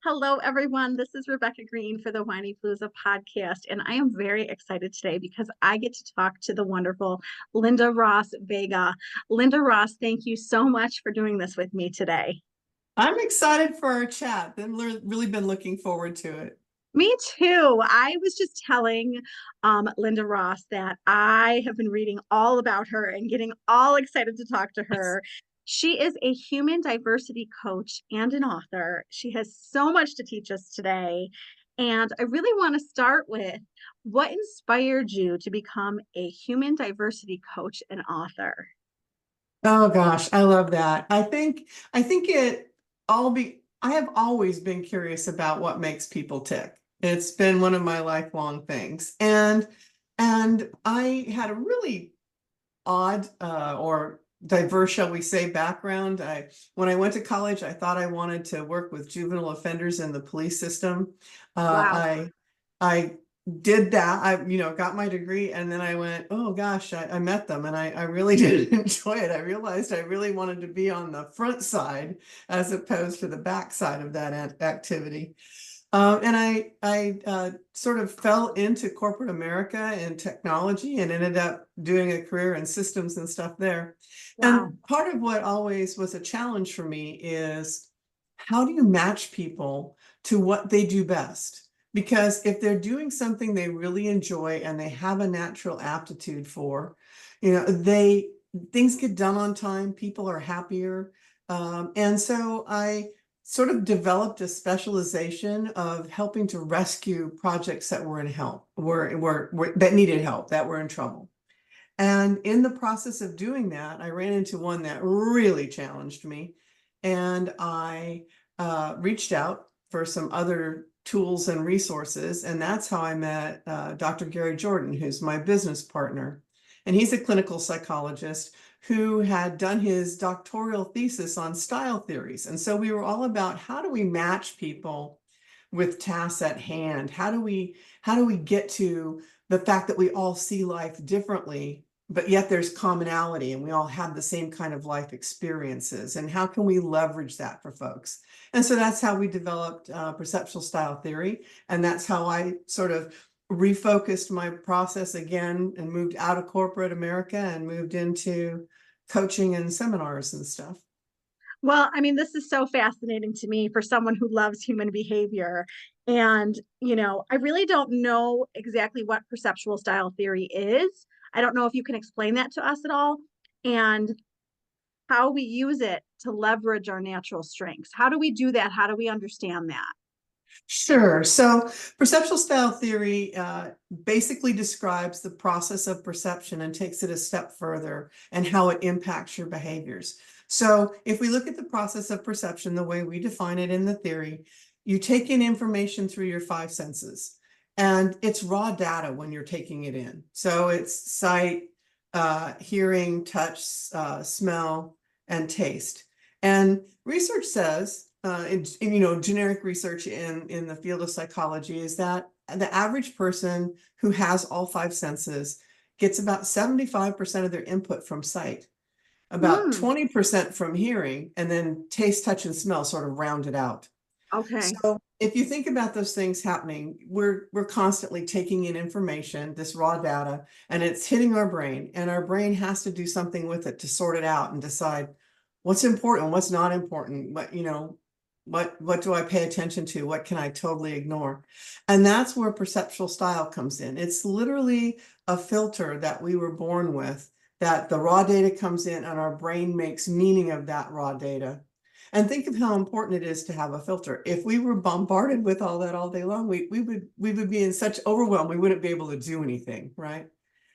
Hello, everyone. This is Rebecca Greene for the Whinypaluza podcast, and I am very excited today because I get to talk to the wonderful Lynda Ross Vega. Lynda Ross, thank you so much for doing this with me today. I'm excited for our chat. Really been looking forward to it. Me too. I was just telling Lynda Ross that I have been reading all about her and getting all excited to talk to her. She is a human diversity coach and an author. She has so much to teach us today. And I really want to start with what inspired you to become a human diversity coach and author? Oh gosh, I love that. I think I have always been curious about what makes people tick. It's been one of my lifelong things. And I had a really odd or diverse, shall we say, background. When I went to college, I thought I wanted to work with juvenile offenders in the police system. Uh, Wow. I I did that. Got my degree, and then I went, oh gosh, I met them, and I really did enjoy it. I realized I really wanted to be on the front side as opposed to the back side of that activity. And I sort of fell into corporate America and technology and ended up doing a career in systems and stuff there. Wow. And part of what always was a challenge for me is how do you match people to what they do best? Because if they're doing something they really enjoy and they have a natural aptitude for, things get done on time, people are happier. And so I sort of developed a specialization of helping to rescue projects that were in help, that needed help, that were in trouble. And in the process of doing that, I ran into one that really challenged me. And I reached out for some other tools and resources. And that's how I met Dr. Gary Jordan, who's my business partner. And he's a clinical psychologist who had done his doctoral thesis on style theories. And so we were all about how do we match people with tasks at hand? How do we get to the fact that we all see life differently, but yet there's commonality and we all have the same kind of life experiences? And how can we leverage that for folks? And so that's how we developed perceptual style theory. And that's how I sort of refocused my process again and moved out of corporate America and moved into coaching and seminars and stuff. Well, I mean, this is so fascinating to me for someone who loves human behavior. And, I really don't know exactly what perceptual style theory is. I don't know if you can explain that to us at all and how we use it to leverage our natural strengths. How do we do that? How do we understand that? Sure. So perceptual style theory basically describes the process of perception and takes it a step further and how it impacts your behaviors. So if we look at the process of perception, the way we define it in the theory, you take in information through your five senses, and it's raw data when you're taking it in. So it's sight, hearing, touch, smell, and taste. And research says generic research in the field of psychology is that the average person who has all five senses gets about 75% of their input from sight, about Hmm. 20% from hearing, and then taste, touch, and smell sort of round it out. Okay. So if you think about those things happening, we're constantly taking in information, this raw data, and it's hitting our brain, and our brain has to do something with it to sort it out and decide what's important, what's not important, what do I pay attention to? What can I totally ignore? And that's where perceptual style comes in. It's literally a filter that we were born with, that the raw data comes in and our brain makes meaning of that raw data. And think of how important it is to have a filter. If we were bombarded with all that all day long, we would be in such overwhelm, we wouldn't be able to do anything, right?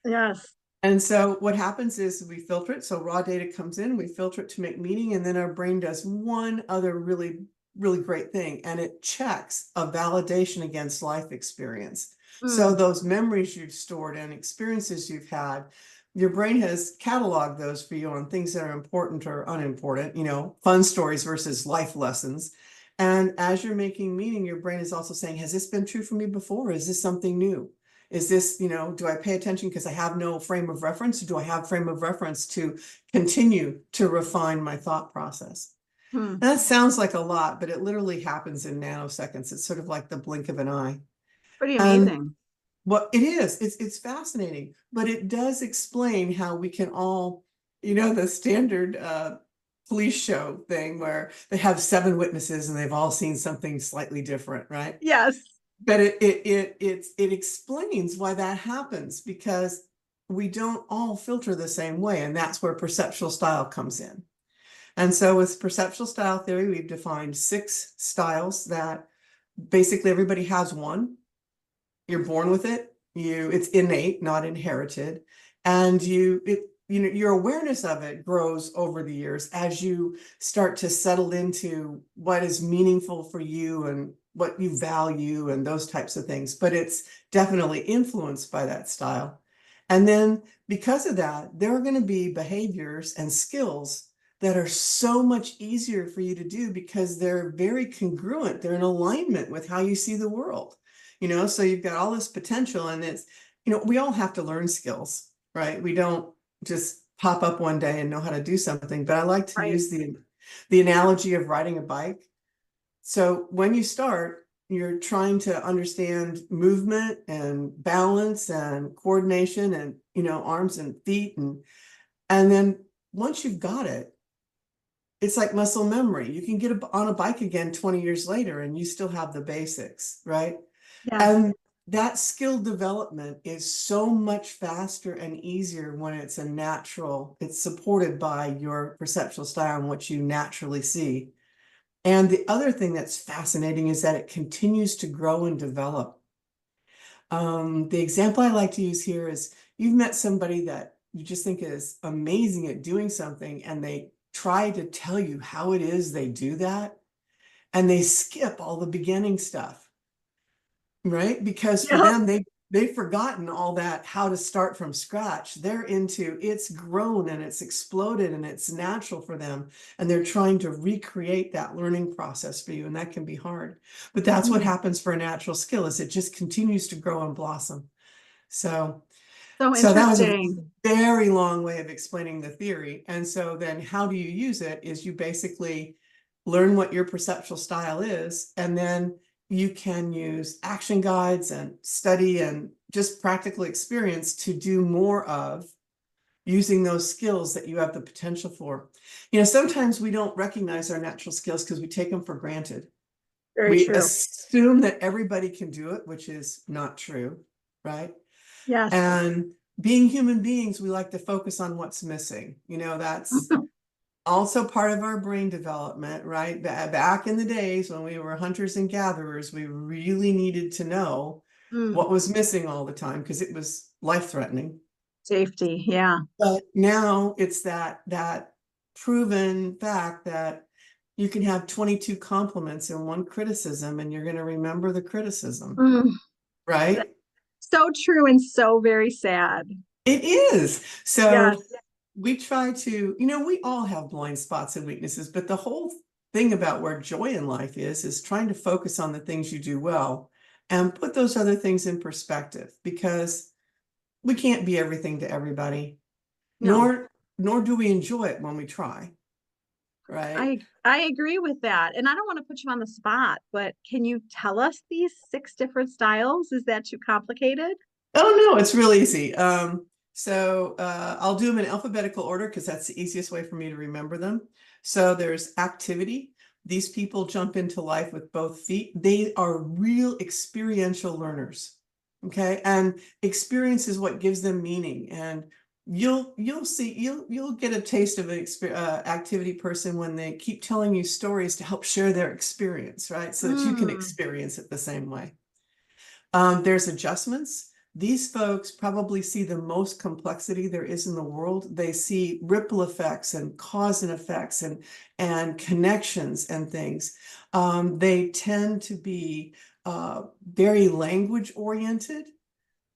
Yes. And so what happens is we filter it. So raw data comes in, we filter it to make meaning, and then our brain does one other really, really great thing, and it checks a validation against life experience. So Hmm. those memories you've stored and experiences you've had, your brain has cataloged those for you on things that are important or unimportant, fun stories versus life lessons. And as you're making meaning, your brain is also saying, has this been true for me before? Is this something new? Is this, do I pay attention because I have no frame of reference? Or do I have frame of reference to continue to refine my thought process? Hmm. That sounds like a lot, but it literally happens in nanoseconds. It's sort of like the blink of an eye. Pretty And amazing. what it is, it's fascinating, but it does explain how we can all, the standard police show thing where they have 7 witnesses and they've all seen something slightly different, right? Yes. But it explains why that happens, because we don't all filter the same way, and that's where perceptual style comes in. And so with perceptual style theory, we've defined 6 styles that basically everybody has one. You're born with it. It's innate, not inherited. And your awareness of it grows over the years as you start to settle into what is meaningful for you and what you value and those types of things. But it's definitely influenced by that style. And then because of that, there are going to be behaviors and skills that are so much easier for you to do because they're very congruent. They're in alignment with how you see the world. So you've got all this potential, and we all have to learn skills, right? We don't just pop up one day and know how to do something. But I like to Right. use the analogy of riding a bike. So when you start, you're trying to understand movement and balance and coordination and, arms and feet. And then once you've got it, it's like muscle memory. You can get on a bike again 20 years later and you still have the basics, right? Yes. And that skill development is so much faster and easier when it's it's supported by your perceptual style and what you naturally see. And the other thing that's fascinating is that it continues to grow and develop. The example I like to use here is you've met somebody that you just think is amazing at doing something, and they try to tell you how it is they do that, and they skip all the beginning stuff, right? Because for Yep. them, they've forgotten all that, how to start from scratch. They're into it's grown and it's exploded and it's natural for them. And they're trying to recreate that learning process for you. And that can be hard. But that's what Mhm. happens for a natural skill, is it just continues to grow and blossom. So So so that was a interesting. very long way of explaining the theory. And so then how do you use it is you basically learn what your perceptual style is, and then you can use action guides and study and just practical experience to do more of using those skills that you have the potential for. Sometimes we don't recognize our natural skills because we take them for granted. Very We true. assume that everybody can do it, which is not true, right? Yes. And being human beings, we like to focus on what's missing. That's also part of our brain development, right? Back in the days when we were hunters and gatherers, we really needed to know Mm. what was missing all the time because it was life-threatening. Safety. Yeah. But now it's that proven fact that you can have 22 compliments and 1 criticism, and you're going to remember the criticism, Mm. right? So true and so very sad. It is. So Yes. we try to, we all have blind spots and weaknesses, but the whole thing about where joy in life is trying to focus on the things you do well and put those other things in perspective, because we can't be everything to everybody, No. nor do we enjoy it when we try, right? I agree with that. And I don't want to put you on the spot, but can you tell us these 6 different styles? Is that too complicated? Oh no, it's real easy. I'll do them in alphabetical order because that's the easiest way for me to remember them. So there's activity. These people jump into life with both feet. They are real experiential learners. Okay. And experience is what gives them meaning. And you'll get a taste of an activity person when they keep telling you stories to help share their experience, right? So that you can Mm. experience it the same way. There's adjustments. These folks probably see the most complexity there is in the world. They see ripple effects and cause and effects and connections and things. They tend to be very language oriented,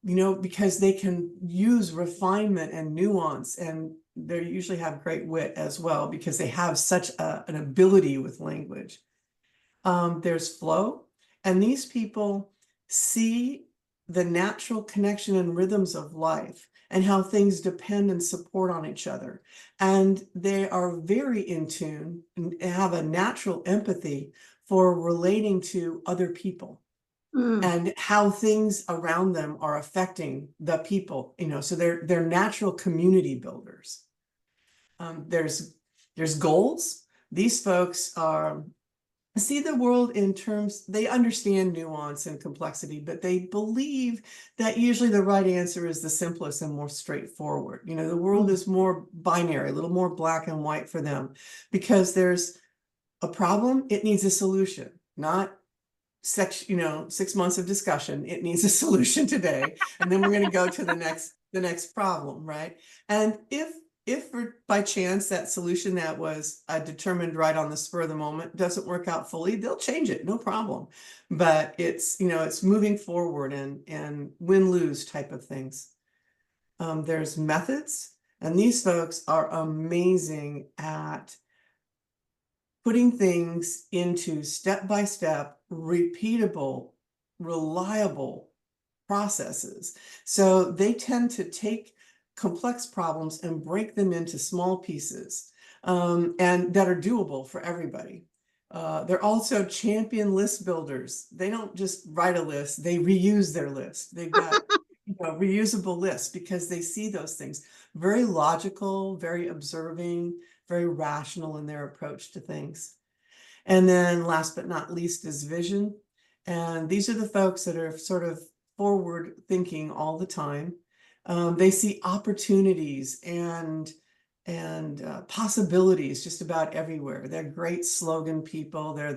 because they can use refinement and nuance, and they usually have great wit as well because they have such an ability with language. There's flow, and these people see the natural connection and rhythms of life, and how things depend and support on each other. And they are very in tune and have a natural empathy for relating to other people Mm. and how things around them are affecting the people, so they're natural community builders. There's goals. These folks are see the world in terms, they understand nuance and complexity, but they believe that usually the right answer is the simplest and more straightforward. The world Mm. is more binary, a little more black and white for them, because there's a problem, it needs a solution, not 6 months of discussion. It needs a solution today, and then we're going to go to the next problem, right? And if by chance that solution that was determined right on the spur of the moment doesn't work out fully, they'll change it, no problem. But it's moving forward and win-lose type of things. There's methods, and these folks are amazing at putting things into step-by-step, repeatable, reliable processes. So they tend to take complex problems and break them into small pieces, and that are doable for everybody. They're also champion list builders. They don't just write a list, they reuse their list. They've got reusable lists because they see those things. Very logical, very observing, very rational in their approach to things. And then last but not least is vision. And these are the folks that are sort of forward thinking all the time. They see opportunities and possibilities just about everywhere. They're great slogan people. They're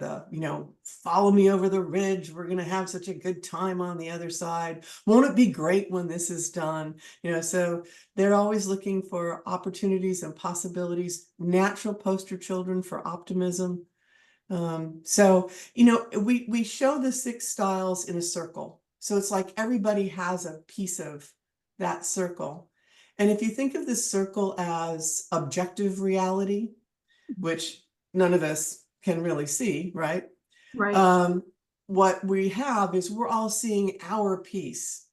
follow me over the ridge. We're going to have such a good time on the other side. Won't it be great when this is done? So they're always looking for opportunities and possibilities, natural poster children for optimism. So we show the 6 styles in a circle. So it's like everybody has a piece of that circle. And if you think of this circle as objective reality, which none of us can really see, right? Right. What we have is we're all seeing our piece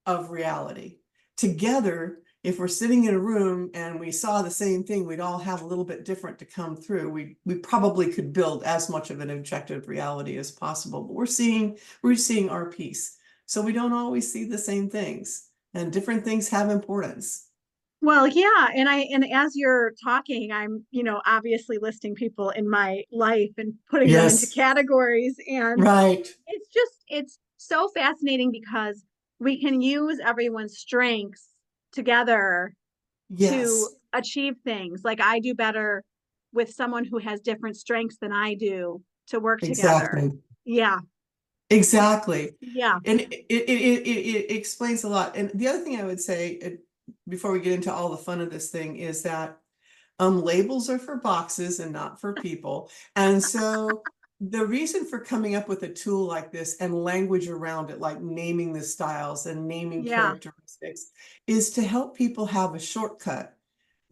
of reality. Together, if we're sitting in a room and we saw the same thing, we'd all have a little bit different to come through. We probably could build as much of an objective reality as possible, but we're seeing our piece. So we don't always see the same things, and different things have importance. Well, yeah, and as you're talking, I'm, obviously listing people in my life and putting them into Yes, categories. And right. it's so fascinating because we can use everyone's strengths together to Yes, achieve things. Like I do better with someone who has different strengths than I do to work together. exactly. Yeah. Exactly. Yeah. And it explains a lot. And the other thing I would say before we get into all the fun of this thing is that labels are for boxes and not for people. And so the reason for coming up with a tool like this and language around it, like naming the styles and naming Yeah. characteristics, is to help people have a shortcut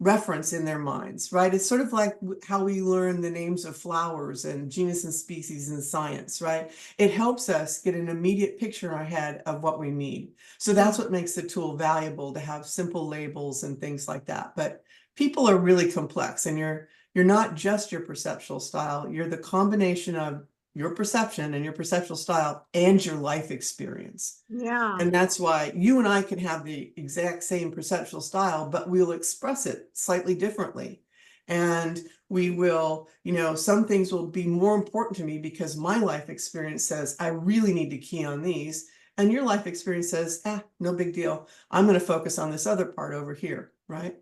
reference in their minds, right? It's sort of like how we learn the names of flowers and genus and species in science, right? It helps us get an immediate picture in our head of what we need. So that's Mm. what makes the tool valuable, to have simple labels and things like that. But people are really complex, and you're not just your perceptual style, you're the combination of your perception and your perceptual style and your life experience. Yeah. And that's why you and I can have the exact same perceptual style, but we'll express it slightly differently. And we will, some things will be more important to me because my life experience says, I really need to key on these. And your life experience says, no big deal. I'm going to focus on this other part over here, right?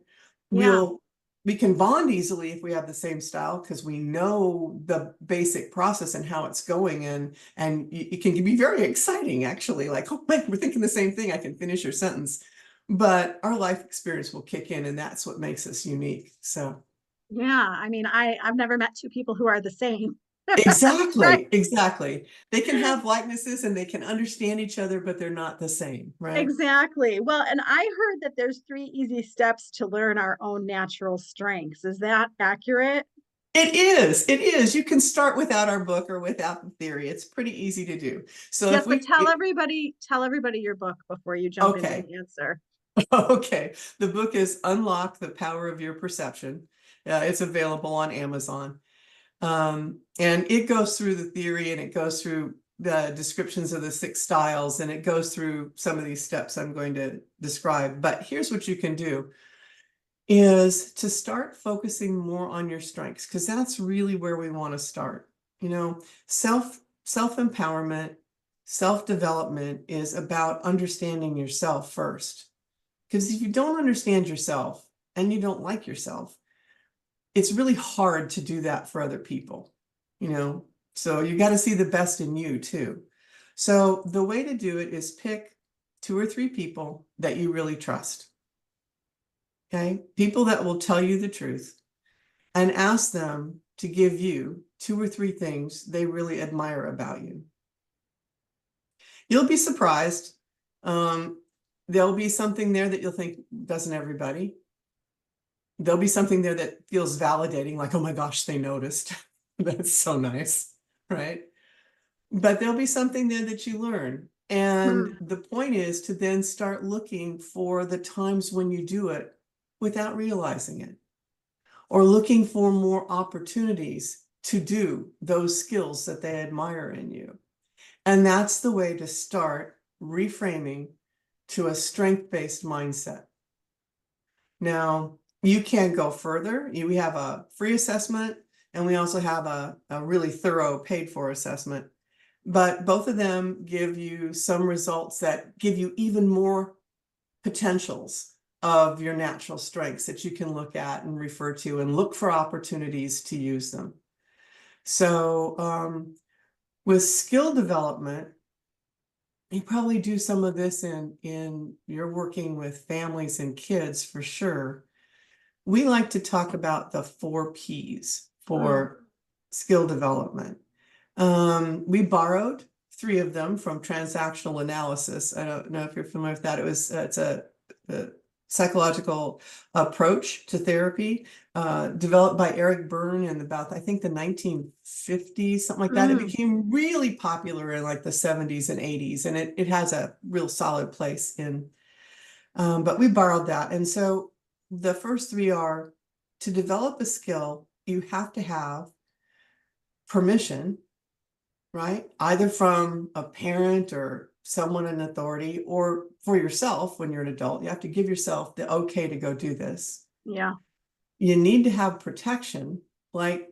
Yeah. We can bond easily if we have the same style because we know the basic process and how it's going, and it can be very exciting, actually, like, oh man, we're thinking the same thing, I can finish your sentence. But our life experience will kick in, and that's what makes us unique. So Yeah. I mean, I've never met two people who are the same. Right. exactly, they can have likenesses and they can understand each other, but they're not the same, right? Exactly. Well, and I heard that there's 3 easy steps to learn our own natural strengths. Is that accurate? It is. You can start without our book or without the theory. It's pretty easy to do. So Yes, if but we tell everybody your book before you jump into okay. the answer. Okay, the book is Unlock the Power of Your Perception. It's available on Amazon. And it goes through the theory, and it goes through the descriptions of the 6 styles, and it goes through some of these steps I'm going to describe. But here's what you can do is to start focusing more on your strengths, because that's really where we want to start. You know, self-empowerment, self-development is about understanding yourself first. Because if you don't understand yourself and you don't like yourself, it's really hard to do that for other people, you know? So you got to see the best in you too. So the way to do it is pick 2 or 3 people that you really trust. Okay? People that will tell you the truth, and ask them to give you 2 or 3 things they really admire about you. You'll be surprised. There'll be something there that you'll think, doesn't everybody? There'll be something there that feels validating, like, oh my gosh, they noticed. That's so nice, right? But there'll be something there that you learn. And Hmm. the point is to then start looking for the times when you do it without realizing it, or looking for more opportunities to do those skills that they admire in you. And that's the way to start reframing to a strength-based mindset. Now, you can go further. We have a free assessment, and we also have a really thorough paid-for assessment. But both of them give you some results that give you even more potentials of your natural strengths that you can look at and refer to and look for opportunities to use them. So with skill development, you probably do some of this in you're working with families and kids for sure. We like to talk about the 4 Ps Mm. for skill development. We borrowed 3 of them from transactional analysis. I don't know if you're familiar with that. It's a psychological approach to therapy, developed by Eric Berne in about, I think, the 1950s, something like that. It Mm. became really popular in like the 70s and 80s, and it has a real solid place in, but we borrowed that. And so the first 3 are, to develop a skill, you have to have permission, right? Either from a parent or someone in authority, or for yourself when you're an adult. You have to give yourself the okay to go do this. Yeah. You need to have protection, like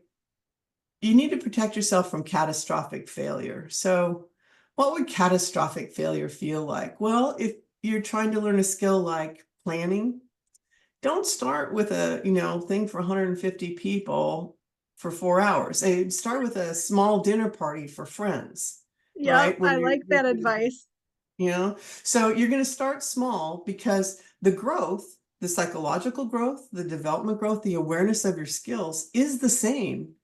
you need to protect yourself from catastrophic failure. So what would catastrophic failure feel like? Well, if you're trying to learn a skill like planning, don't start with a, thing for 150 people for 4 hours. Start with a small dinner party for friends, Yep. right? Where I like you're that doing, advice. you know, so you're going to start small, because the growth, the psychological growth, the development growth, the awareness of your skills is the same,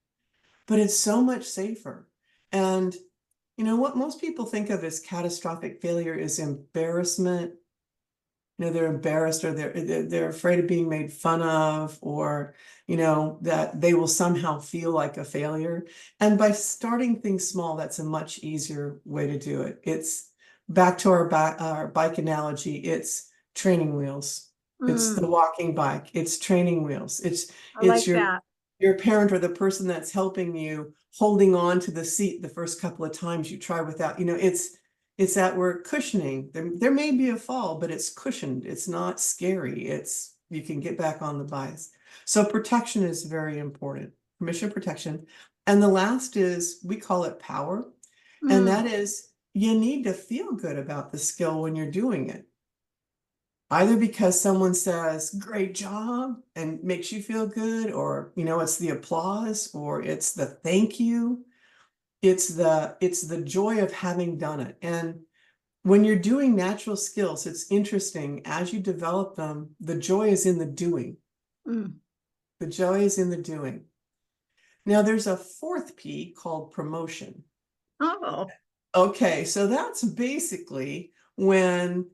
but it's so much safer. And what most people think of as catastrophic failure is embarrassment. They're embarrassed, or they're afraid of being made fun of, or that they will somehow feel like a failure. And by starting things small, that's a much easier way to do it. It's back to our bike analogy. It's training wheels. It's the Mm. walking bike. It's training wheels. It's I it's like your that. your parent or the person that's helping you holding on to the seat the first couple of times you try without, it's that we're cushioning. There may be a fall, but it's cushioned. It's not scary. You can get back on the bikes. So protection is very important. Permission, protection. And the last is, we call it power. And that Mm. is, you need to feel good about the skill when you're doing it. Either because someone says, great job, and makes you feel good, or, it's the applause, or it's the thank you. It's the joy of having done it. And when you're doing natural skills, it's interesting, as you develop them, the joy is in the doing. Mm. The joy is in the doing. Now, there's a 4th P called promotion. Oh. Okay, so that's basically when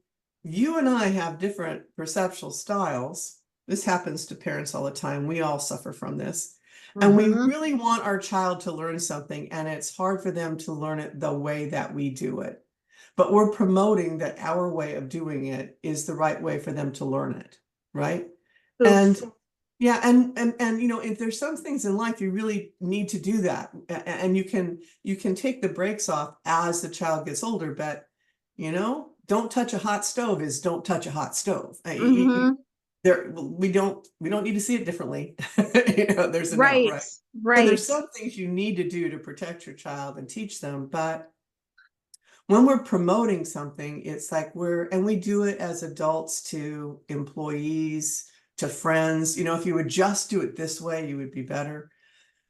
you and I have different perceptual styles. This happens to parents all the time. We all suffer from this. And we Mm-hmm. really want our child to learn something, and it's hard for them to learn it the way that we do it. but we're promoting that our way of doing it is the right way for them to learn it, right? Oof. And yeah, and you know, if there's some things in life you really need to do that, and you can take the brakes off as the child gets older, but you know, don't touch a hot stove is don't touch a hot stove. Hmm. There, we don't need to see it differently. You know, there's enough, Right, right? So there's right. some things you need to do to protect your child and teach them, but when we're promoting something, it's like and we do it as adults to employees, to friends. You know, if you would just do it this way, you would be better.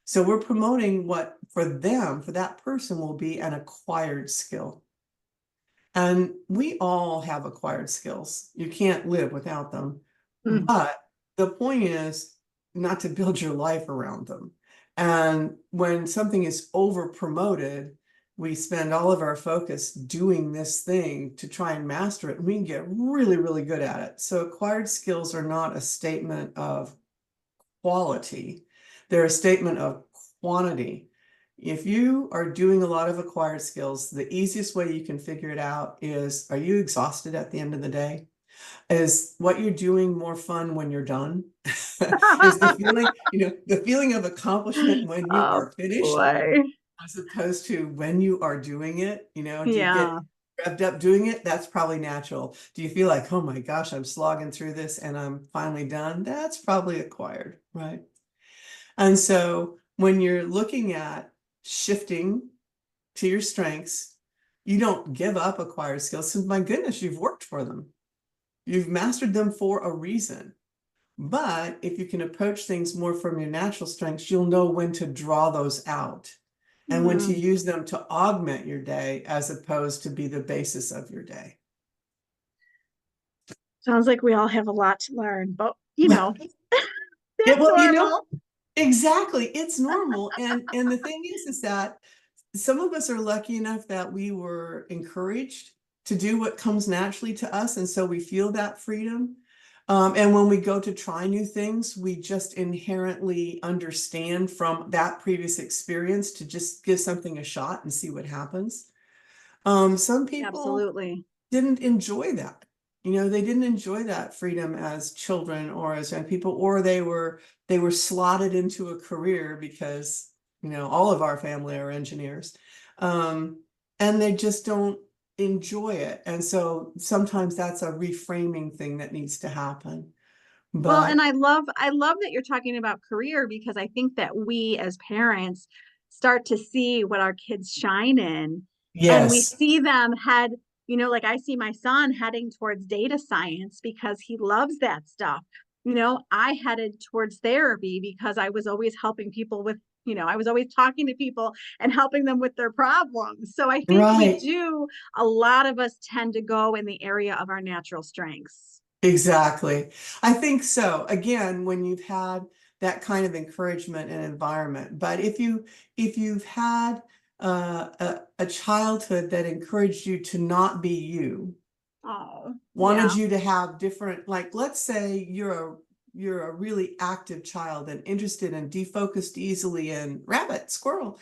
So we're promoting what for them, for that person, will be an acquired skill. And we all have acquired skills. You can't live without them. Mm. But the point is not to build your life around them. And when something is over promoted, we spend all of our focus doing this thing to try and master it. And we can get really, really good at it. So acquired skills are not a statement of quality, they're a statement of quantity. If you are doing a lot of acquired skills, the easiest way you can figure it out is, are you exhausted at the end of the day? Is what you're doing more fun when you're done? Is the feeling, you know, the feeling of accomplishment when you Oh are finished, boy. as opposed to when you are doing it? You know, do you get Yeah. revved up doing it? That's probably natural. Do you feel like, oh my gosh, I'm slogging through this and I'm finally done? That's probably acquired, right? And so when you're looking at shifting to your strengths, you don't give up acquired skills because, my goodness, you've worked for them. You've mastered them for a reason. But if you can approach things more from your natural strengths, you'll know when to draw those out and when to Mm. use them to augment your day as opposed to be the basis of your day. Sounds like we all have a lot to learn, but Well, that's well, you know, normal. exactly. It's normal. And the thing is that some of us are lucky enough that we were encouraged to do what comes naturally to us. And so we feel that freedom. And when we go to try new things, we just inherently understand from that previous experience to just give something a shot and see what happens. Some people Absolutely. didn't enjoy that. You know, they didn't enjoy that freedom as children or as young people, or they were slotted into a career because, you know, all of our family are engineers. Um, and they just don't enjoy it. And so sometimes that's a reframing thing that needs to happen. Well, and But I love that you're talking about career because I think that we as parents start to see what our kids shine in and we yes, see them head, like I see my son heading towards data science because he loves that stuff. I headed towards therapy because I was always helping people with, I was always talking to people and helping them with their problems. So I think right. a lot of us tend to go in the area of our natural strengths. Exactly. I think so. Again, when you've had that kind of encouragement and environment, but if you've had a childhood that encouraged you to not be you, Oh, wanted yeah. you to have different, like let's say you're a really active child and interested and defocused easily and rabbit, squirrel,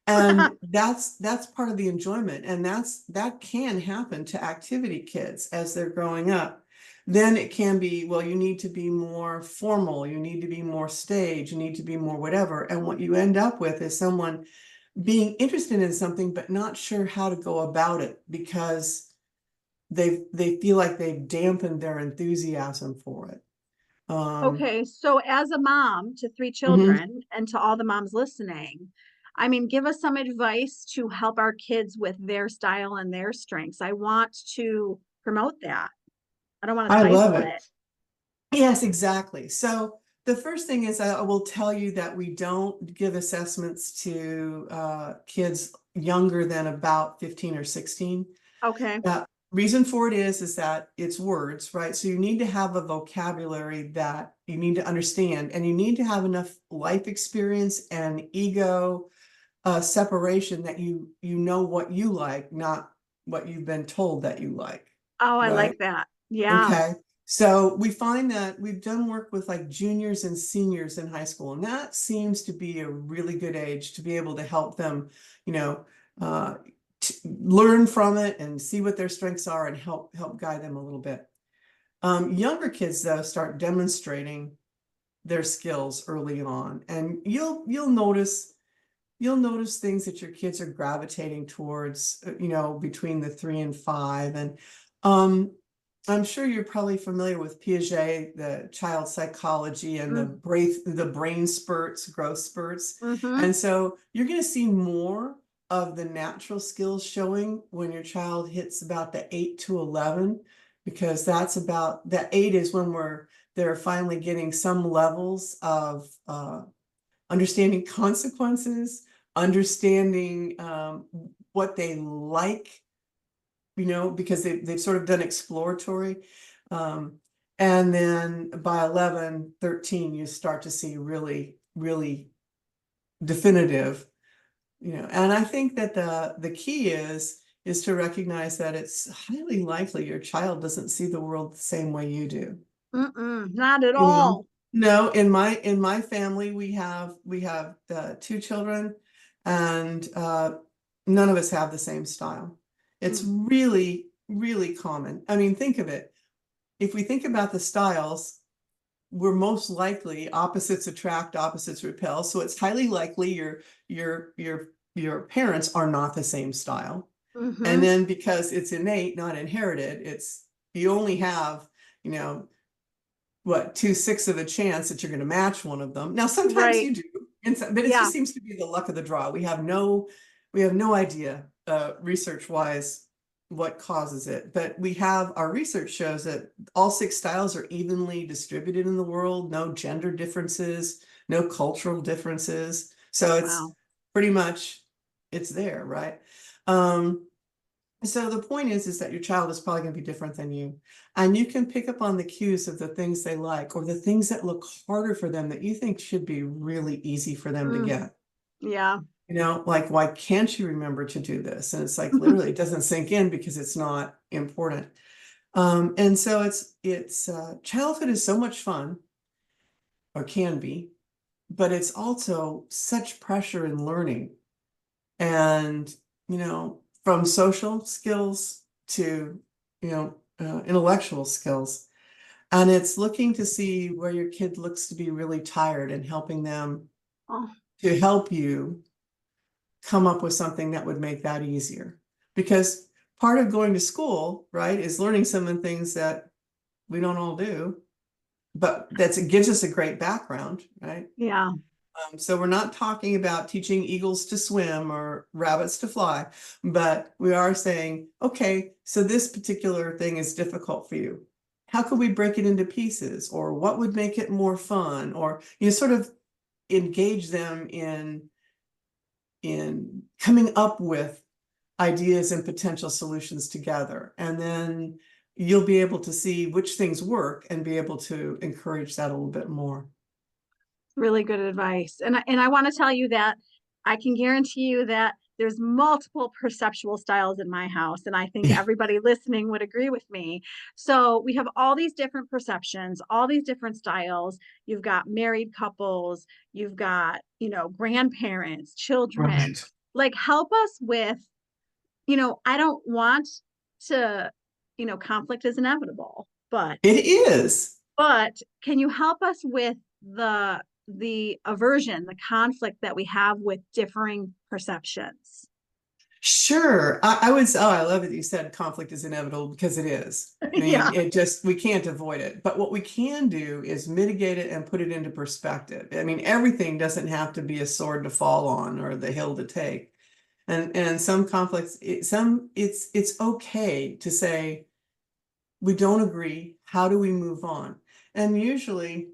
and that's part of the enjoyment, and that can happen to activity kids as they're growing up. Then it can be, well, you need to be more formal, you need to be more stage, you need to be more whatever. And what you end up with is someone being interested in something but not sure how to go about it because they feel like they've dampened their enthusiasm for it. Okay, so as a mom to three Mhm. children and to all the moms listening, I mean, give us some advice to help our kids with their style and their strengths. I want to promote that. I don't want to I love stifle it. it. Yes, exactly. So the first thing is I will tell you that we don't give assessments to kids younger than about 15 or 16. Okay. Reason for it is that it's words, right? So you need to have a vocabulary that you need to understand, and you need to have enough life experience and ego separation that you know what you like, not what you've been told that you like, Oh, I right? like that. Yeah. Okay. So we find that we've done work with like juniors and seniors in high school, and that seems to be a really good age to be able to help them, you know, learn from it and see what their strengths are and help guide them a little bit. Younger kids, though, start demonstrating their skills early on, and you'll notice things that your kids are gravitating towards, between the 3 and 5. And I'm sure you're probably familiar with Piaget, the child psychology, and the brain spurts, growth spurts. Mm-hmm. And so you're going to see more of the natural skills showing when your child hits about the 8 to 11, because that 8 is when they're finally getting some levels of understanding consequences, understanding what they like, because they've sort of done exploratory. And then by 11, 13, you start to see really, really definitive, and I think that the key is to recognize that it's highly likely your child doesn't see the world the same way you do. Not at You know, all. no, in my family, we have 2 children, and none of us have the same style. It's really, really common. I mean, think of it. If we think about the styles, we're most likely opposites attract, opposites repel. So it's highly likely your parents are not the same style. And then because it's innate, not inherited, you only have, what, 2/6 of a chance that you're going to match one of them. Now, sometimes Right. you do, but it just seems to be the luck of the draw. We have no idea, research-wise, what causes it. But our research shows that all 6 styles are evenly distributed in the world, no gender differences, no cultural differences. So it's pretty much, it's there, right? So the point is that your child is probably going to be different than you. And you can pick up on the cues of the things they like, or the things that look harder for them that you think should be really easy for them to get. Yeah. Like, why can't you remember to do this? And it's like, literally, it doesn't sink in because it's not important. And so it's childhood is so much fun, or can be, but it's also such pressure in learning. And, from social skills to, intellectual skills. And it's looking to see where your kid looks to be really tired and helping them to help you come up with something that would make that easier. Because part of going to school, right, is learning some of the things that we don't all do, but it gives us a great background, right? Yeah. So we're not talking about teaching eagles to swim or rabbits to fly, but we are saying, okay, so this particular thing is difficult for you. How could we break it into pieces? Or what would make it more fun? Or sort of engage them in coming up with ideas and potential solutions together. And then you'll be able to see which things work and be able to encourage that a little bit more. Really good advice. And I want to tell you that I can guarantee you that there's multiple perceptual styles in my house. And I think everybody listening would agree with me. So we have all these different perceptions, all these different styles. You've got married couples, you've got, grandparents, children. Right. Like, help us with, I don't want to, conflict is inevitable, but It is. can you help us with the aversion, the conflict that we have with differing perceptions? Sure. I would say, I love it that you said conflict is inevitable, because it is. I Yeah. mean, we can't avoid it. But what we can do is mitigate it and put it into perspective. I mean, everything doesn't have to be a sword to fall on or the hill to take. And some conflicts, it's okay to say, we don't agree. How do we move on? And usually,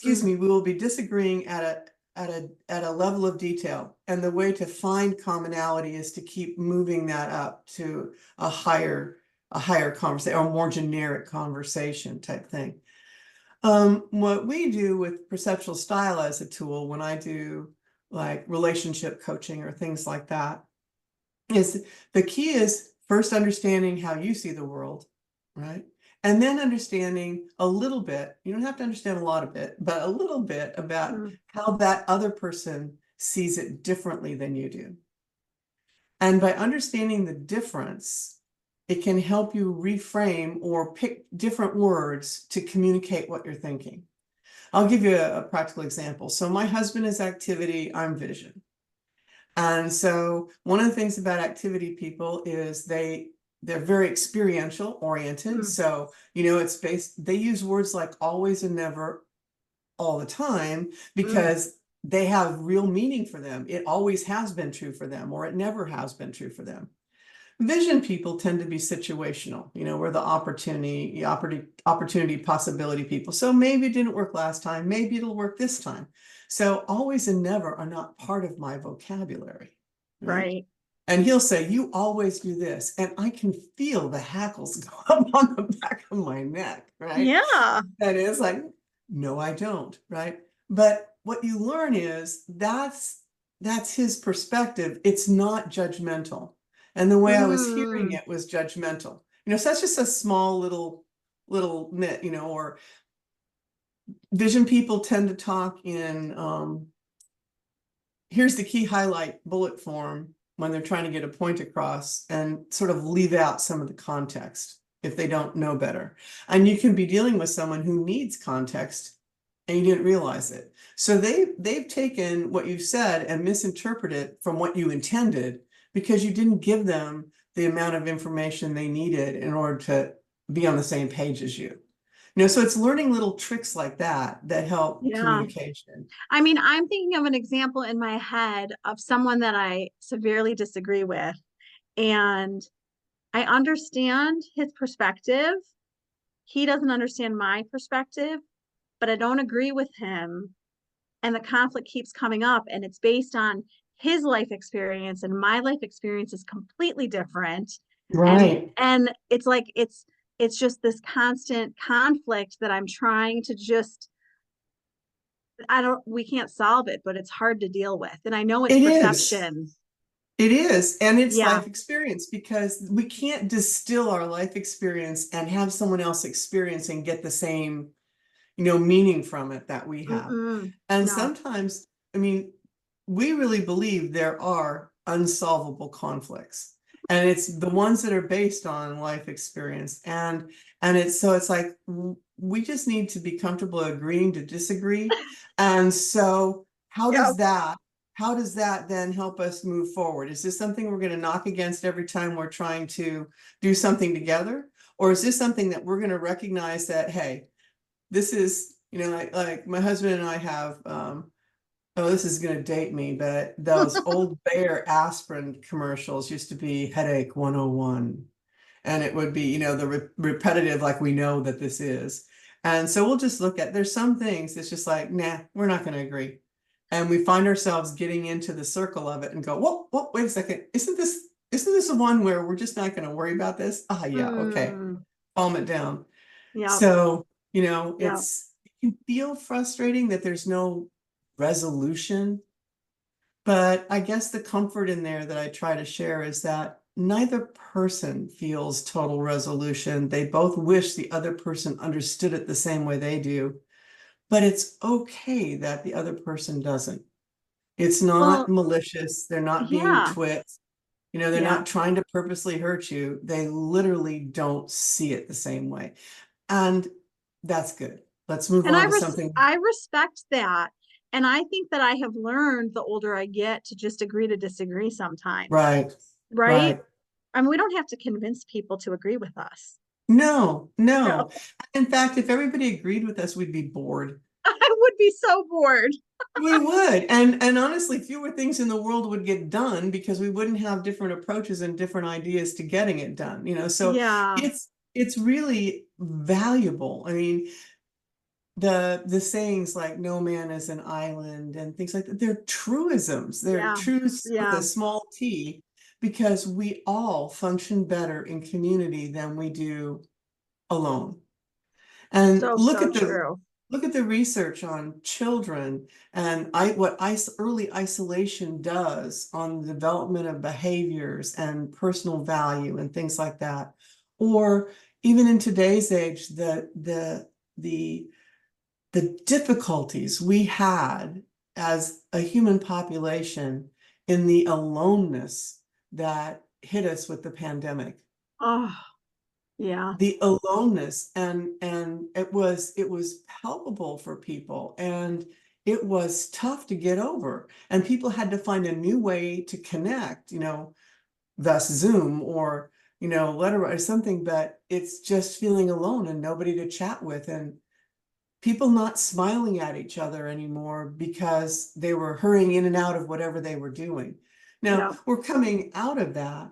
we will be disagreeing at a level of detail. And the way to find commonality is to keep moving that up to a higher conversation, or more generic conversation type thing. What we do with perceptual style as a tool, when I do like relationship coaching or things like that, is the key is first understanding how you see the world, right? And then understanding a little bit, you don't have to understand a lot of it, but a little bit about how that other person sees it differently than you do. And by understanding the difference, it can help you reframe or pick different words to communicate what you're thinking. I'll give you a practical example. So my husband is activity, I'm vision. And so one of the things about activity people is they're very experiential oriented. Mm, So, they use words like always and never all the time mm, because they have real meaning for them. It always has been true for them, or it never has been true for them. Vision people tend to be situational, we're the opportunity possibility people. So maybe it didn't work last time, maybe it'll work this time. So always and never are not part of my vocabulary, right? right. And he'll say, you always do this. And I can feel the hackles go up on the back of my neck, right? Yeah. And it's like, no, I don't, right? But what you learn is that's his perspective. It's not judgmental. And the way I was hearing Mm, it was judgmental. So that's just a small little nit, or vision people tend to talk in here's the key highlight bullet form when they're trying to get a point across and sort of leave out some of the context if they don't know better. And you can be dealing with someone who needs context and you didn't realize it. So they've taken what you said and misinterpreted it from what you intended because you didn't give them the amount of information they needed in order to be on the same page as you. So it's learning little tricks like that that help yeah. communication. I mean, I'm thinking of an example in my head of someone that I severely disagree with. And I understand his perspective. He doesn't understand my perspective, but I don't agree with him. And the conflict keeps coming up, and it's based on his life experience, and my life experience is completely different. Right. And it's like it's just this constant conflict that I'm trying to just we can't solve it, but it's hard to deal with. And I know it's It is. perception. It is. And it's Yeah. life experience because we can't distill our life experience and have someone else experience and get the same, meaning from it that we have. Mm-mm. And No. sometimes, I mean, we really believe there are unsolvable conflicts. And it's the ones that are based on life experience. And it's like we just need to be comfortable agreeing to disagree. And so Yep. how does that then help us move forward? Is this something we're going to knock against every time we're trying to do something together? Or is this something that we're going to recognize that, hey, this is, like my husband and I have, oh, this is going to date me, but those old Bayer aspirin commercials used to be headache 101. And it would be, the repetitive, like we know that this is. And so we'll just look at, there's some things it's just like, nah, we're not going to agree. And we find ourselves getting into the circle of it and go, whoa, wait a second. Isn't this the one where we're just not going to worry about this? Ah, yeah, okay. Mm. Calm it down. Yep. So, Yep. it can feel frustrating that there's no resolution. But I guess the comfort in there that I try to share is that neither person feels total resolution. They both wish the other person understood it the same way they do, but it's okay that the other person doesn't. It's not Well, malicious. They're not being yeah. twits. They're Yeah. not trying to purposely hurt you. They literally don't see it the same way. And that's good. Let's move And on to something. I respect that. And I think that I have learned the older I get to just agree to disagree sometimes. Right, Right? right. I mean, we don't have to convince people to agree with us. No, No. no. In fact, if everybody agreed with us, we'd be bored. I would be so bored. We would. And honestly, fewer things in the world would get done because we wouldn't have different approaches and different ideas to getting it done. So Yeah. it's really valuable. I mean, the sayings like no man is an island and things like that, they're truisms. They're Yeah. truths with Yeah. a small t because we all function better in community than we do alone. And So, look so at the true. look at the research on children and early isolation does on the development of behaviors and personal value and things like that. Or even in today's age, the the difficulties we had as a human population in the aloneness that hit us with the pandemic. Oh, yeah. The aloneness, and it was palpable for people, and it was tough to get over, and people had to find a new way to connect, thus Zoom or letter or something, but it's just feeling alone and nobody to chat with, and people not smiling at each other anymore because they were hurrying in and out of whatever they were doing. Now Yeah. we're coming out of that,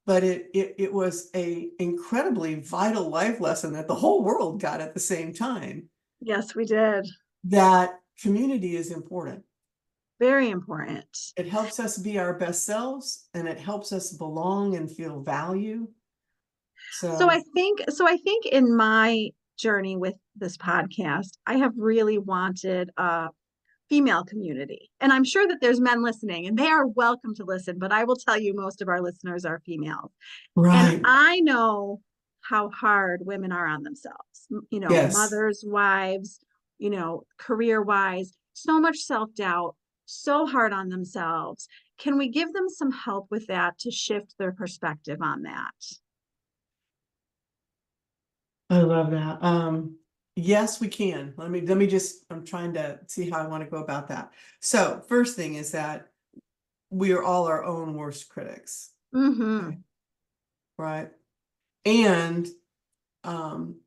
but it was a incredibly vital life lesson that the whole world got at the same time, Yes, we did. that community is important. Very important. It helps us be our best selves, and it helps us belong and feel value. So So, I think in my journey with this podcast, I have really wanted a female community. And I'm sure that there's men listening and they are welcome to listen, but I will tell you most of our listeners are females. And right. I know how hard women are on themselves, Yes. mothers, wives, career wise, so much self-doubt, so hard on themselves. Can we give them some help with that to shift their perspective on that? I love that. Yes, we can. Let me just, I'm trying to see how I want to go about that. So first thing is that we are all our own worst critics. Okay. Mm-hmm. Right. And um,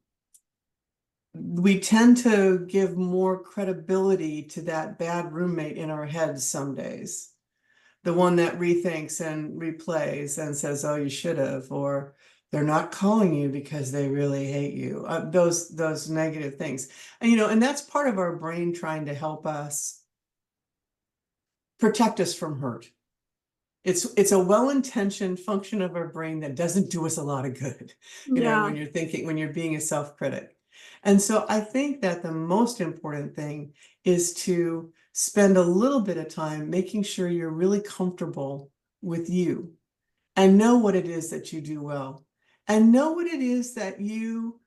we tend to give more credibility to that bad roommate in our heads some days. The one that rethinks and replays and says, "Oh, you should have," or "They're not calling you because they really hate you." Those negative things, and that's part of our brain trying to help us protect us from hurt. It's a well-intentioned function of our brain that doesn't do us a lot of good, Yeah. when you're being a self-critic. And so I think that the most important thing is to spend a little bit of time making sure you're really comfortable with you, and know what it is that you do well, and know what it is that you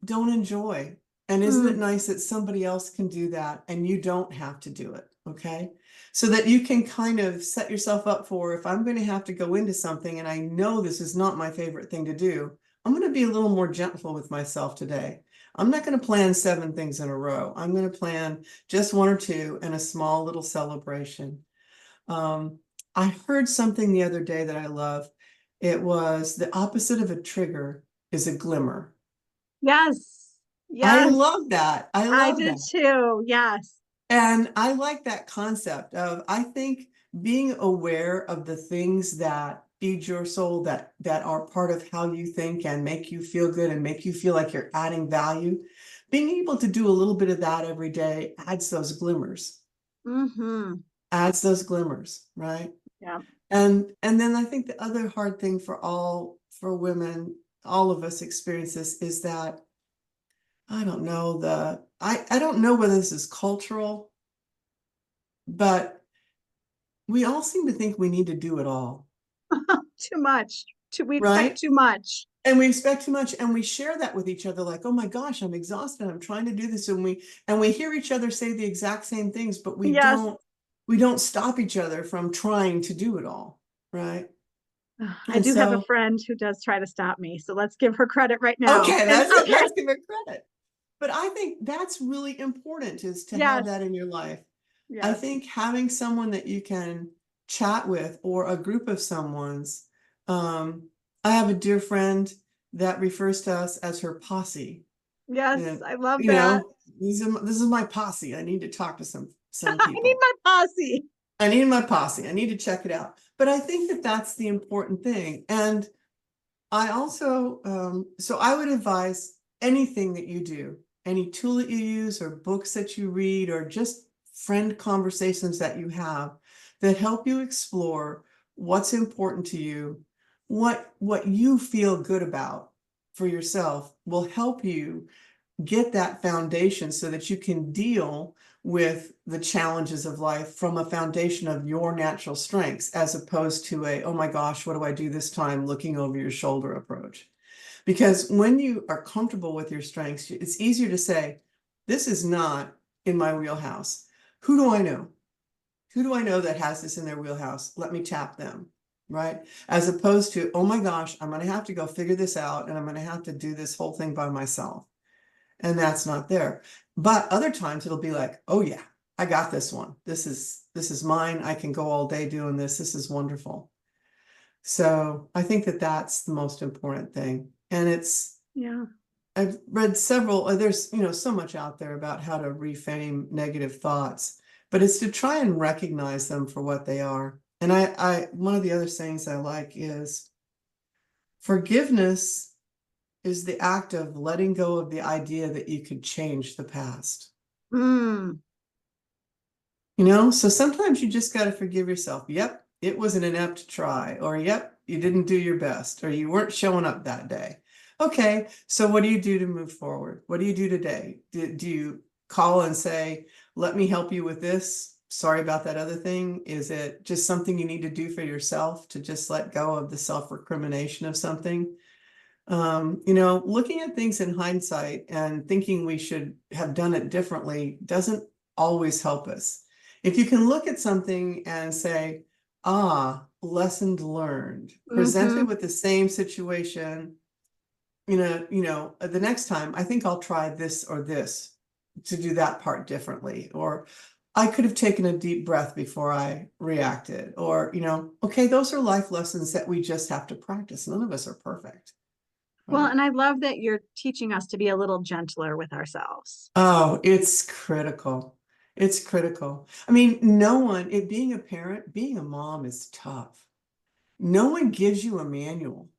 don't enjoy. And isn't it Mm, nice that somebody else can do that and you don't have to do it? Okay. So that you can kind of set yourself up for, if I'm going to have to go into something and I know this is not my favorite thing to do, I'm going to be a little more gentle with myself today. I'm not going to plan 7 things in a row. I'm going to plan just 1 or 2 and a small little celebration. Um, I heard something the other day that I love. It was the opposite of a trigger is a glimmer. yes. I Yes. love that. I I love did that. too. Yes. And I like that concept of, I think, being aware of the things that feed your soul, that are part of how you think and make you feel good and make you feel like you're adding value. Being able to do a little bit of that every day Mm-hmm. adds those glimmers, right? Yeah. And then I think the other hard thing for women, all of us experience this, is that I don't know I don't know whether this is cultural, but we all seem to think we need to do it all, Too much. We expect right? too much. And we expect too much, and we share that with each other, like, "Oh my gosh, I'm exhausted. I'm trying to do this." And we hear each other say the exact same things, but we Yes. don't stop each other from trying to do it all, right? I And do have a so, friend who does try to stop me. So let's give her credit right now. okay, And okay. let's give it credit. But I think that's really important, is to have Yes. that in your life. I Yes. think having someone that you can chat with, or a group of someone's. Um, I have a dear friend that refers to us as her posse. Yes. And I love that. this is my posse. I need to talk to some I need people. my posse. I need my posse. I need to check it out. But I think that that's the important thing. And I also, so I would advise anything that you do, any tool that you use, or books that you read, or just friend conversations that you have, that help you explore what's important to you, what you feel good about for yourself, will help you get that foundation so that you can deal with the challenges of life from a foundation of your natural strengths, as opposed to a, "Oh my gosh, what do I do this time?" looking over your shoulder approach. Because when you are comfortable with your strengths, it's easier to say, "This is not in my wheelhouse. Who do I know? Who do I know that has this in their wheelhouse? Let me tap them." right? As opposed to, oh my gosh, I'm going to have to go figure this out and I'm going to have to do this whole thing by myself. And that's not there. But other times it'll be like, oh yeah, I got this one. This is mine. I can go all day doing this. This is wonderful. So I think that that's the most important thing. And Yeah. I've read several, there's, so much out there about how to reframe negative thoughts, but it's to try and recognize them for what they are. And one of the other sayings I like is forgiveness is the act of letting go of the idea that you could change the past. Mm. So sometimes you just got to forgive yourself. Yep, it was an inept try, or yep, you didn't do your best, or you weren't showing up that day. Okay, so what do you do to move forward? What do you do today? Do you call and say, let me help you with this? Sorry about that other thing. Is it just something you need to do for yourself to just let go of the self-recrimination of something? Looking at things in hindsight and thinking we should have done it differently doesn't always help us. If you can look at something and say, lessons learned, presented Mm-hmm. with the same situation, the next time I think I'll try this or this to do that part differently. Or I could have taken a deep breath before I reacted. Or, okay, those are life lessons that we just have to practice. None of us are perfect. Well, Right. and I love that you're teaching us to be a little gentler with ourselves. Oh, it's critical. It's critical. I mean, no one, being a parent, being a mom is tough. No one gives you a manual.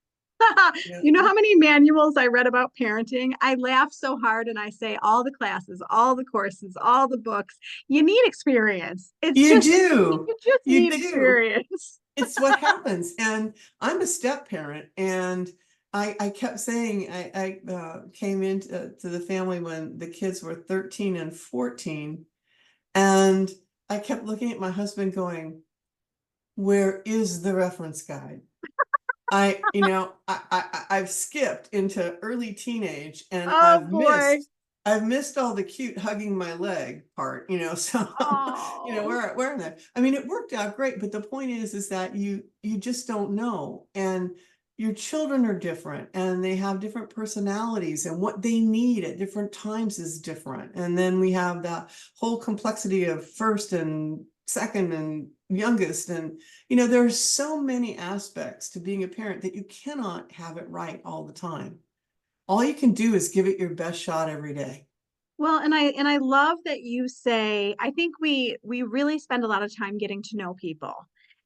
Yeah. You know how many manuals I read about parenting? I laugh so hard and I say all the classes, all the courses, all the books. You need experience. It's You just, do. you just You need do. experience. It's what happens. And I'm a step parent, and I kept saying I came into to the family when the kids were 13 and 14, and I kept looking at my husband going, where is the reference guide? I've skipped into early teenage, and Oh boy. I've missed all the cute hugging my leg part, so Oh, where am I? I mean, it worked out great, but the point is that you just don't know. And your children are different and they have different personalities, and what they need at different times is different. And then we have the whole complexity of first and second and youngest, and there's so many aspects to being a parent that you cannot have it right all the time. All you can do is give it your best shot every day. well, and I love that you say, I think we really spend a lot of time getting to know people.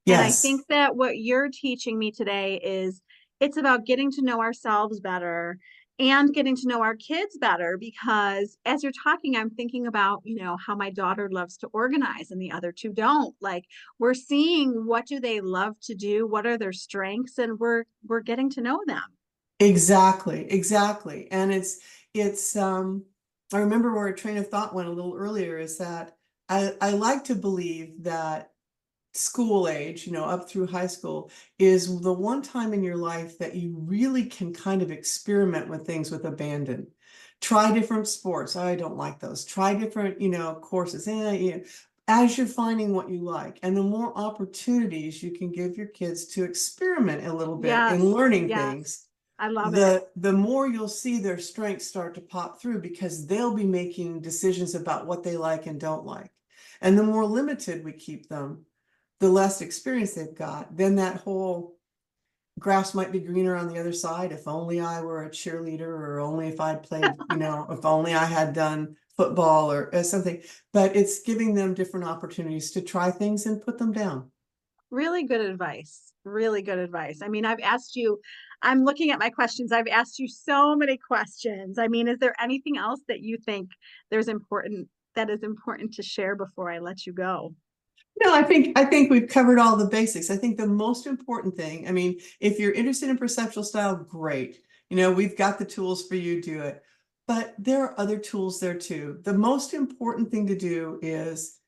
And I Yes, think that what you're teaching me today is it's about getting to know ourselves better and getting to know our kids better, because as you're talking, I'm thinking about, how my daughter loves to organize and the other two don't. Like, we're seeing what do they love to do, what are their strengths, and we're getting to know them. exactly. And it's I remember where a train of thought went a little earlier is that I like to believe that school age, up through high school, is the one time in your life that you really can kind of experiment with things with abandon. Try different sports. I don't like those. Try different, courses. As you're finding what you like, and the more opportunities you can give your kids to experiment a little bit in Yes, learning yes. things, I love it. the more you'll see their strengths start to pop through, because they'll be making decisions about what they like and don't like. And the more limited we keep them, the less experience they've got. Then that whole grass might be greener on the other side. If only I were a cheerleader, or only if I'd played, if only I had done football or something. But it's giving them different opportunities to try things and put them down. Really good advice. Really good advice. I mean, I'm looking at my questions. I've asked you so many questions. I mean, is there anything else that you think that is important to share before I let you go? No, I think we've covered all the basics. I think the most important thing, I mean, if you're interested in perceptual style, great. We've got the tools for you to do it. But there are other tools there too. The most important thing to do is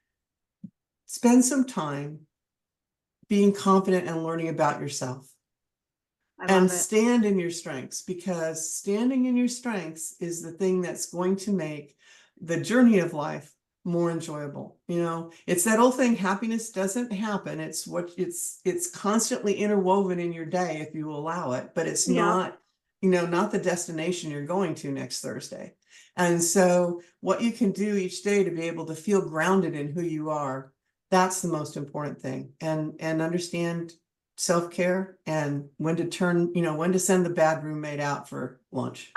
spend some time being confident and learning about yourself, I and love it. stand in your strengths, because standing in your strengths is the thing that's going to make the journey of life more enjoyable. It's that old thing, happiness doesn't happen. It's constantly interwoven in your day if you allow it, but it's Yep. not the destination you're going to next Thursday. And so what you can do each day to be able to feel grounded in who you are, that's the most important thing. And understand self-care and when to send the bad roommate out for lunch.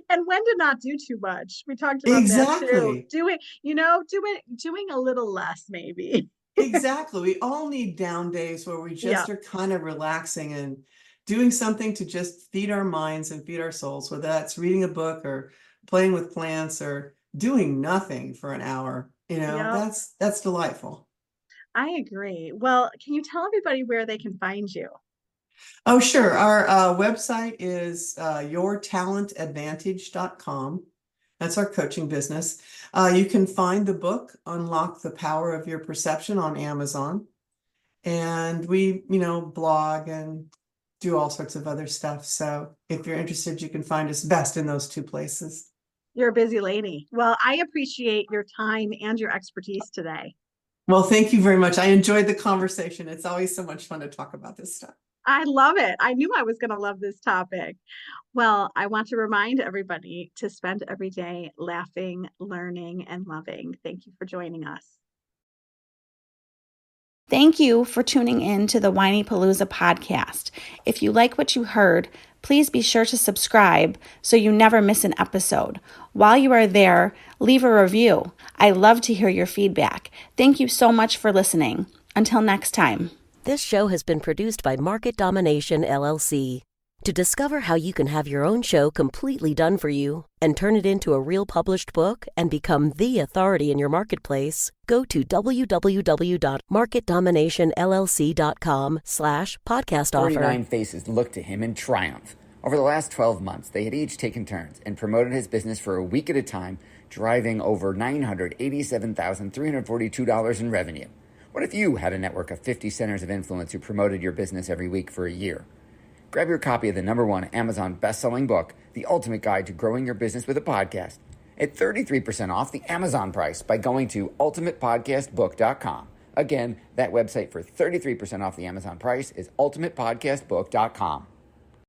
And when to not do too much. We talked about that too. Exactly. Doing a little less maybe. Exactly. We all need down days where we Yeah. just are kind of relaxing and doing something to just feed our minds and feed our souls, whether that's reading a book or playing with plants or doing nothing for an hour. Yep. That's delightful. I agree. Well, can you tell everybody where they can find you? Oh, sure. Our website is yourtalentadvantage.com. That's our coaching business. You can find the book, Unlock the Power of Your Perception, on Amazon. And we, blog and do all sorts of other stuff. So if you're interested, you can find us best in those two places. You're a busy lady. Well, I appreciate your time and your expertise today. Well, thank you very much. I enjoyed the conversation. It's always so much fun to talk about this stuff. I love it. I knew I was going to love this topic. Well, I want to remind everybody to spend every day laughing, learning, and loving. Thank you for joining us. Thank you for tuning in to the Whinypaluza podcast. If you like what you heard, please be sure to subscribe so you never miss an episode. While you are there, leave a review. I love to hear your feedback. Thank you so much for listening. Until next time. This show has been produced by Market Domination, LLC. To discover how you can have your own show completely done for you and turn it into a real published book and become the authority in your marketplace, go to www.marketdominationllc.com/podcast offer. 49 faces looked to him in triumph. Over the last 12 months, they had each taken turns and promoted his business for a week at a time, driving over $987,342 in revenue. What if you had a network of 50 centers of influence who promoted your business every week for a year? Grab your copy of the #1 Amazon best-selling book, The Ultimate Guide to Growing Your Business with a Podcast, at 33% off the Amazon price by going to ultimatepodcastbook.com. Again, that website for 33% off the Amazon price is ultimatepodcastbook.com.